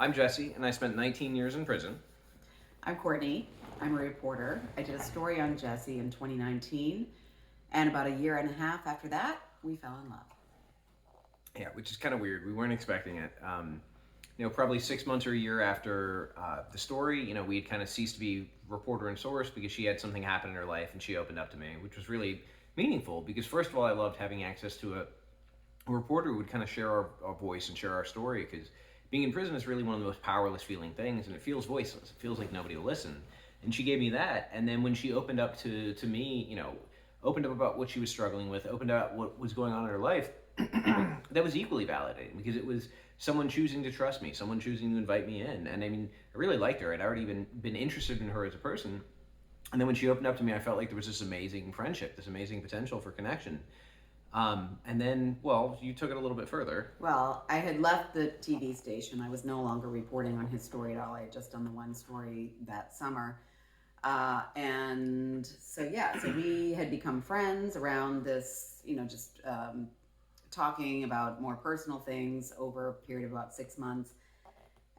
I'm Jesse, and I spent 19 years in prison. I'm Courtney. I'm a reporter. I did a story on Jesse in 2019, and about a year and a half after that, we fell in love. Yeah, which is kind of weird. We weren't expecting it. Probably 6 months or a year after the story, we had kind of ceased to be reporter and source because she had something happen in her life and she opened up to me, which was really meaningful because, first of all, I loved having access to a reporter who would kind of share our voice and share our story because being in prison is really one of the most powerless feeling things and it feels voiceless. It feels like nobody will listen. And she gave me that. And then when she opened up to me, opened up about what she was struggling with, opened up what was going on in her life, that was equally validating because it was someone choosing to trust me, someone choosing to invite me in. And I mean, I really liked her. I'd already been interested in her as a person. And then when she opened up to me, I felt like there was this amazing friendship, this amazing potential for connection. And then, well, you took it a little bit further. Well, I had left the TV station. I was no longer reporting on his story at all. I had just done the one story that summer. So we had become friends around this, just talking about more personal things over a period of about 6 months.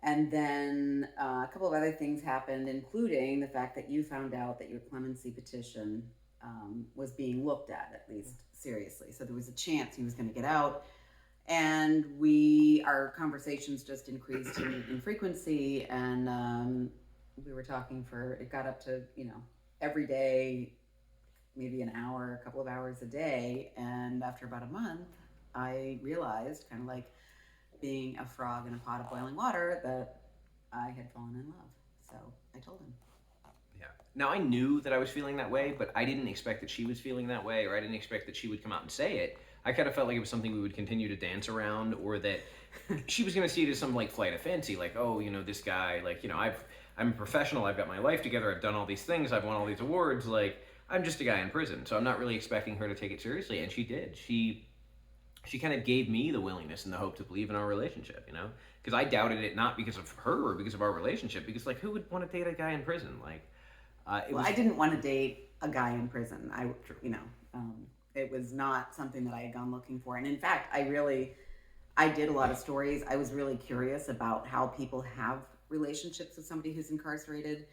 And then a couple of other things happened, including the fact that you found out that your clemency petition was being looked at least seriously. So there was a chance he was going to get out. And our conversations just increased in frequency. And we were talking it got up to, every day, maybe an hour, a couple of hours a day. And after about a month, I realized, kind of like being a frog in a pot of boiling water, that I had fallen in love. So I told him. Yeah. Now I knew that I was feeling that way, but I didn't expect that she was feeling that way, or I didn't expect that she would come out and say it. I kind of felt like it was something we would continue to dance around, or that she was going to see it as some like flight of fancy, like, oh, this guy, like, I'm a professional, I've got my life together, I've done all these things, I've won all these awards, like, I'm just a guy in prison, so I'm not really expecting her to take it seriously, and she did. She kind of gave me the willingness and the hope to believe in our relationship, because I doubted it not because of her or because of our relationship, because like who would want to date a guy in prison? Like, I didn't want to date a guy in prison. It was not something that I had gone looking for, and in fact, I did a lot of stories. I was really curious about how people have relationships with somebody who's incarcerated.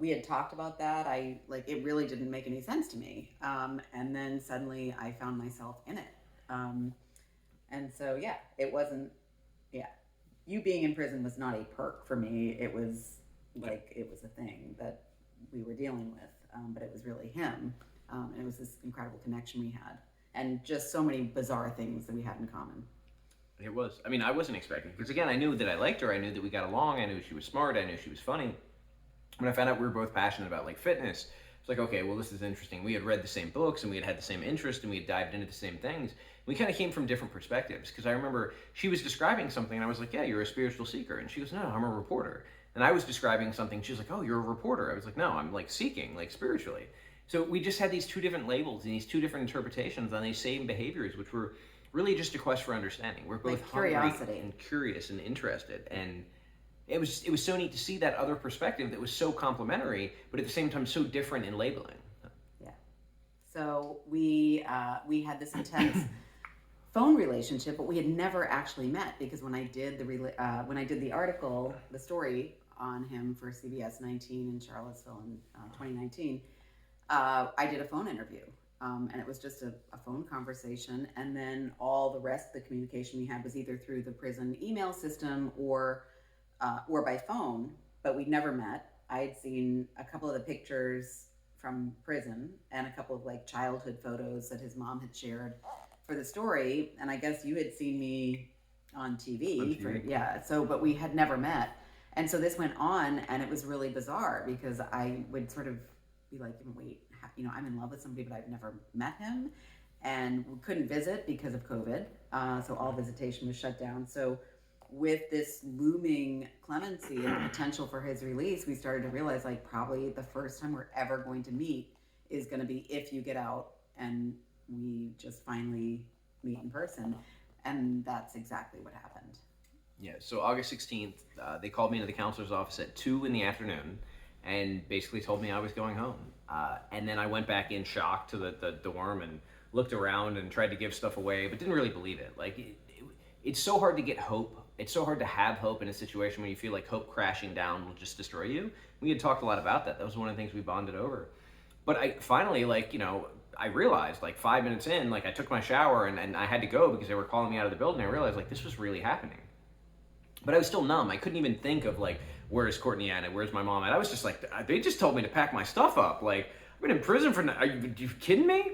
We had talked about that. It really didn't make any sense to me, and then suddenly I found myself in it. And so, yeah, it wasn't, yeah, you being in prison was not a perk for me. It was it was a thing that we were dealing with, but it was really him. And it was this incredible connection we had, and just so many bizarre things that we had in common. it was. I mean, I wasn't expecting, because again, I knew that I liked her. I knew that we got along. I knew she was smart. I knew she was funny. When I found out we were both passionate about like fitness, it's like, okay, well, this is interesting. We had read the same books and we had the same interest and we had dived into the same things. We kind of came from different perspectives, because I remember she was describing something and I was like, yeah, you're a spiritual seeker. And she goes, no, I'm a reporter. And I was describing something. She was like, oh, you're a reporter. I was like, no, I'm like seeking, like spiritually. So we just had these two different labels and these two different interpretations on these same behaviors, which were really just a quest for understanding. We're both Like hungry curiosity. and curious and interested. And it was so neat to see that other perspective that was so complementary, but at the same time so different in labeling. Yeah. So we had this intense phone relationship, but we had never actually met, because when I did the article, the story on him for CBS 19 in Charlottesville in 2019, I did a phone interview. And it was just a phone conversation. And then all the rest of the communication we had was either through the prison email system or by phone, but we'd never met. I had seen a couple of the pictures from prison and a couple of like childhood photos that his mom had shared for the story. And I guess you had seen me on TV. But we had never met. And so this went on, and it was really bizarre because I would sort of be like, wait, I'm in love with somebody, but I've never met him. And we couldn't visit because of COVID. So all visitation was shut down. So with this looming clemency and the potential for his release, we started to realize like probably the first time we're ever going to meet is going to be if you get out and we just finally meet in person. And that's exactly what happened. Yeah, so August 16th, they called me into the counselor's office at 2 in the afternoon and basically told me I was going home. And then I went back in shock to the dorm and looked around and tried to give stuff away, but didn't really believe it. Like, it's so hard to get hope it's so hard to have hope in a situation when you feel like hope crashing down will just destroy you. We had talked a lot about that. That was one of the things we bonded over. But I finally, like, I realized, like, 5 minutes in, like, I took my shower and I had to go because they were calling me out of the building. I realized, like, this was really happening. But I was still numb. I couldn't even think of, like, where's Courtney at and where's my mom at. I was just like, they just told me to pack my stuff up. Like, I've been in prison for, are you kidding me?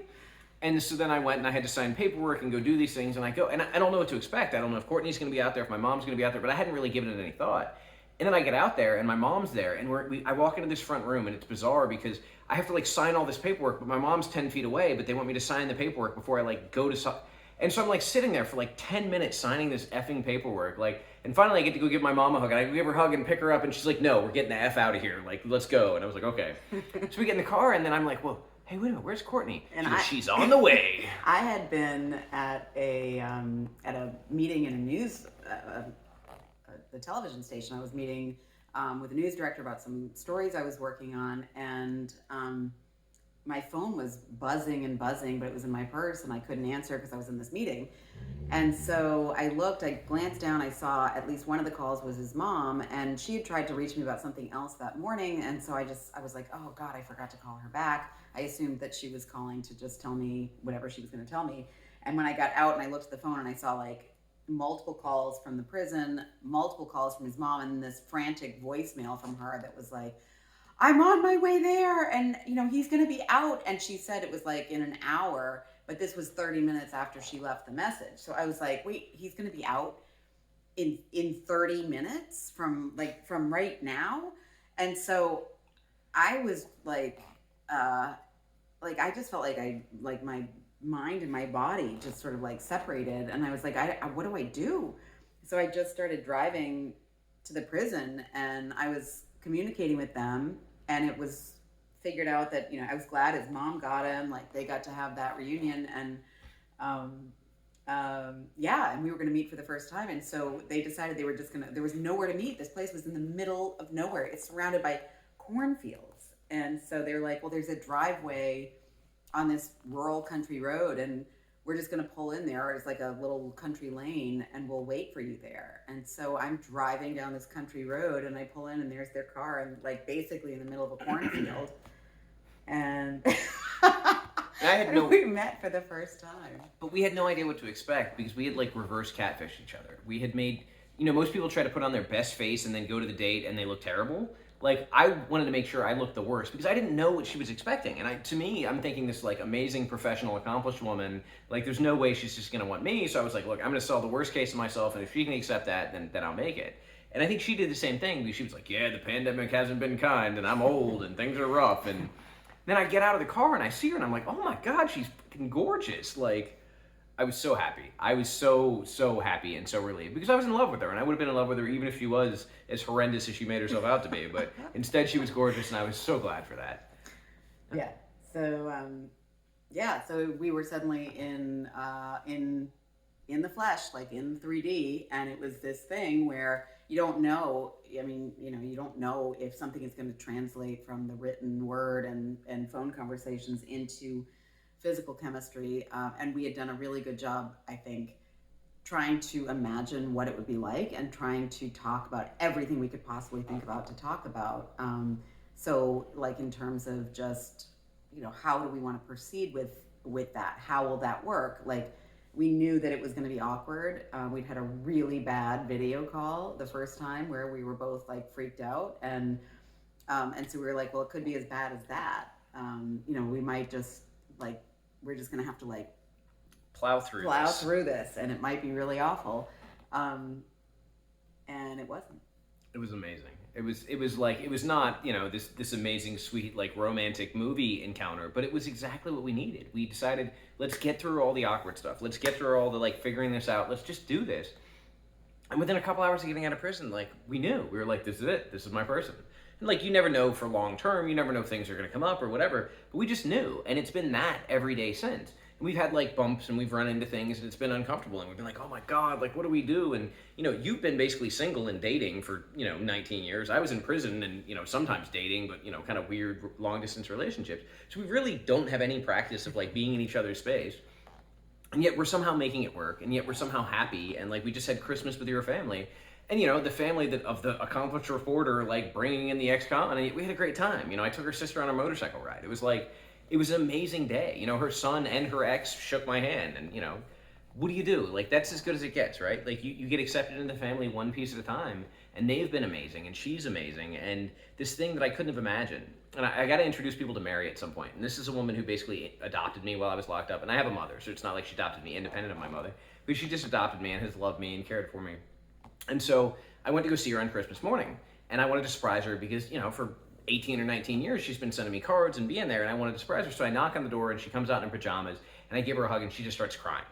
And so then I went and I had to sign paperwork and go do these things. And I go, and I don't know what to expect. I don't know if Courtney's going to be out there, if my mom's going to be out there, but I hadn't really given it any thought. And then I get out there and my mom's there, and I walk into this front room, and it's bizarre because I have to, like, sign all this paperwork, but my mom's 10 feet away, but they want me to sign the paperwork before I, like, go to. And so I'm, like, sitting there for like 10 minutes signing this effing paperwork, like, and finally I get to go give my mom a hug, and I give her a hug and pick her up, and she's like, no, we're getting the F out of here, like, let's go. And I was like, okay. So we get in the car, and then I'm like, well, hey, wait a minute, where's Courtney? And she's on the way. I had been at a meeting in the television station. I was meeting with a news director about some stories I was working on, and my phone was buzzing and buzzing, but it was in my purse and I couldn't answer because I was in this meeting. And so I glanced down, I saw at least one of the calls was his mom, and she had tried to reach me about something else that morning. And so I was like, oh God, I forgot to call her back. I assumed that she was calling to just tell me whatever she was going to tell me. And when I got out and I looked at the phone and I saw, like, multiple calls from the prison, multiple calls from his mom, and this frantic voicemail from her that was like, I'm on my way there, and he's going to be out. And she said it was like in an hour, but this was 30 minutes after she left the message. So I was like, wait, he's going to be out in 30 minutes from right now? And so I was like I just felt like my mind and my body just sort of like separated, and I was like, what do I do? So I just started driving to the prison, and I was communicating with them, and it was figured out that I was glad his mom got him, like they got to have that reunion, and and we were going to meet for the first time. And so they decided they were just there was nowhere to meet. This place was in the middle of nowhere. It's surrounded by cornfields. And so they were like, well, there's a driveway on this rural country road, and we're just going to pull in there. It's like a little country lane, and we'll wait for you there. And so I'm driving down this country road, and I pull in, and there's their car, and like basically in the middle of a cornfield. And we met for the first time. But we had no idea what to expect because we had like reverse catfished each other. We had made, most people try to put on their best face and then go to the date and they look terrible. Like, I wanted to make sure I looked the worst because I didn't know what she was expecting. And to me, I'm thinking this like amazing, professional, accomplished woman, like there's no way she's just going to want me. So I was like, look, I'm going to sell the worst case of myself. And if she can accept that, then I'll make it. And I think she did the same thing because she was like, yeah, the pandemic hasn't been kind and I'm old and things are rough. And then I get out of the car and I see her and I'm like, oh my God, she's fucking gorgeous. Like, I was so happy. I was so, so happy and so relieved because I was in love with her, and I would have been in love with her even if she was as horrendous as she made herself out to be. But instead, she was gorgeous, and I was so glad for that. Yeah. So, so we were suddenly in the flesh, like in 3D, and it was this thing where you don't know. I mean, you don't know if something is going to translate from the written word and phone conversations into physical chemistry, and we had done a really good job, I think, trying to imagine what it would be like and trying to talk about everything we could possibly think about to talk about. So, like in terms of just, how do we want to proceed with that? How will that work? Like, we knew that it was going to be awkward. We'd had a really bad video call the first time where we were both like freaked out, and so we were like, well, it could be as bad as that. We might just like. We're just going to have to like plow through this, and it might be really awful. And it wasn't. It was amazing. It was not, this amazing, sweet, like romantic movie encounter, but it was exactly what we needed. We decided, let's get through all the awkward stuff. Let's get through all the like figuring this out. Let's just do this. And within a couple hours of getting out of prison, like we knew, we were like, this is it. This is my person. And like, you never know for long term, you never know if things are going to come up or whatever, but we just knew. And it's been that every day since. And we've had like bumps and we've run into things and it's been uncomfortable. And we've been like, oh my God, like, what do we do? And, you've been basically single and dating for, 19 years. I was in prison and, sometimes dating, but, kind of weird long distance relationships. So we really don't have any practice of like being in each other's space. and yet we're somehow making it work, and yet we're somehow happy, and like we just had Christmas with your family, and the family that of the accomplished reporter like bringing in the ex-con, and we had a great time. I took her sister on a motorcycle ride. It was an amazing day. Her son and her ex shook my hand, and what do you do? Like, that's as good as it gets, right? Like, you get accepted in the family one piece at a time, and they've been amazing, and she's amazing, and this thing that I couldn't have imagined. And I got to introduce people to Mary at some point. And this is a woman who basically adopted me while I was locked up. And I have a mother, so it's not like she adopted me independent of my mother, but she just adopted me and has loved me and cared for me. And so I went to go see her on Christmas morning, and I wanted to surprise her because, for 18 or 19 years, she's been sending me cards and being there, and I wanted to surprise her. So I knock on the door, and she comes out in her pajamas, and I give her a hug, and she just starts crying.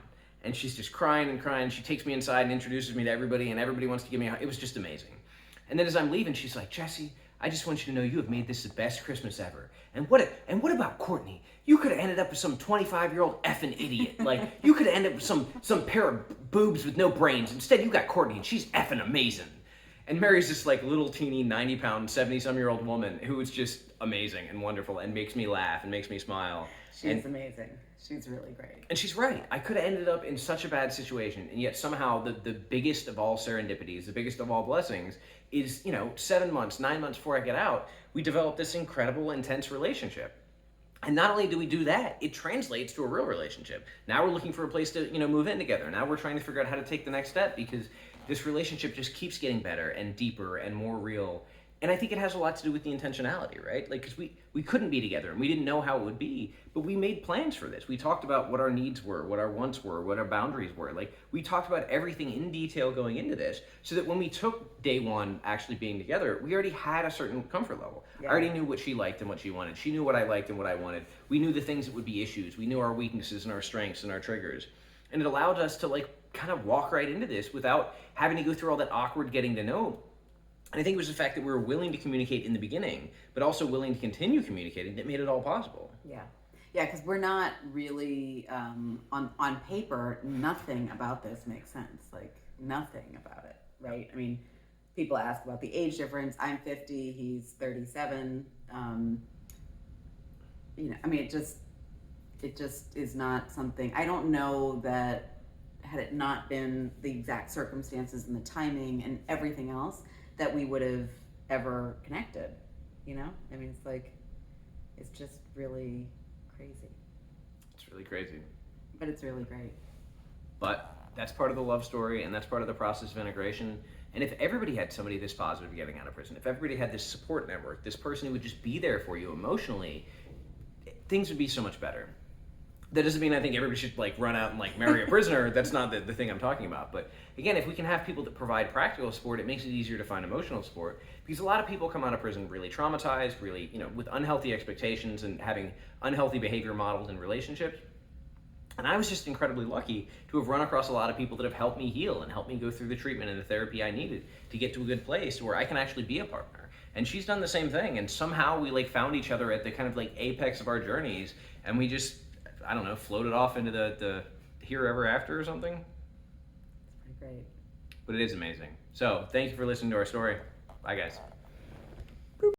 And she's just crying and crying. She takes me inside and introduces me to everybody, and everybody wants to give me a hug. It was just amazing. And then as I'm leaving, she's like, Jesse, I just want you to know you have made this the best Christmas ever. And what about Courtney? You could have ended up with some 25-year-old effing idiot. Like, you could have ended up with some pair of boobs with no brains. Instead, you got Courtney, and she's effing amazing. And Mary's this like little teeny 90-pound, 70-some-year-old woman who is just amazing and wonderful and makes me laugh and makes me smile. She's amazing. She's really great. And she's right. I could have ended up in such a bad situation, and yet somehow the biggest of all serendipities, the biggest of all blessings is, 7 months, 9 months before I get out, we develop this incredible, intense relationship. And not only do we do that, it translates to a real relationship. Now we're looking for a place to, move in together. Now we're trying to figure out how to take the next step because this relationship just keeps getting better and deeper and more real. And I think it has a lot to do with the intentionality, right? Like, because we couldn't be together and we didn't know how it would be, but we made plans for this. We talked about what our needs were, what our wants were, what our boundaries were. Like, we talked about everything in detail going into this so that when we took day one actually being together, we already had a certain comfort level. Yeah. I already knew what she liked and what she wanted. She knew what I liked and what I wanted. We knew the things that would be issues. We knew our weaknesses and our strengths and our triggers. And it allowed us to like kind of walk right into this without having to go through all that awkward getting to know. And I think it was the fact that we were willing to communicate in the beginning, but also willing to continue communicating that made it all possible. Yeah. Yeah, because we're not really, on paper, nothing about this makes sense. Like, nothing about it, right? I mean, people ask about the age difference. I'm 50, he's 37. I mean, it just is not something, I don't know that had it not been the exact circumstances and the timing and everything else, that we would have ever connected, I mean, it's just really crazy. It's really crazy. But it's really great. But that's part of the love story, and that's part of the process of integration. And if everybody had somebody this positive getting out of prison, if everybody had this support network, this person who would just be there for you emotionally, things would be so much better. That doesn't mean I think everybody should like run out and like marry a prisoner. That's not the thing I'm talking about. But again, if we can have people that provide practical support, it makes it easier to find emotional support. Because a lot of people come out of prison really traumatized, really, with unhealthy expectations and having unhealthy behavior models in relationships. And I was just incredibly lucky to have run across a lot of people that have helped me heal and helped me go through the treatment and the therapy I needed to get to a good place where I can actually be a partner. And she's done the same thing. And somehow we like found each other at the kind of like apex of our journeys. And we just, I don't know, floated off into the here ever after or something. It's pretty great. But it is amazing. So thank you for listening to our story. Bye, guys.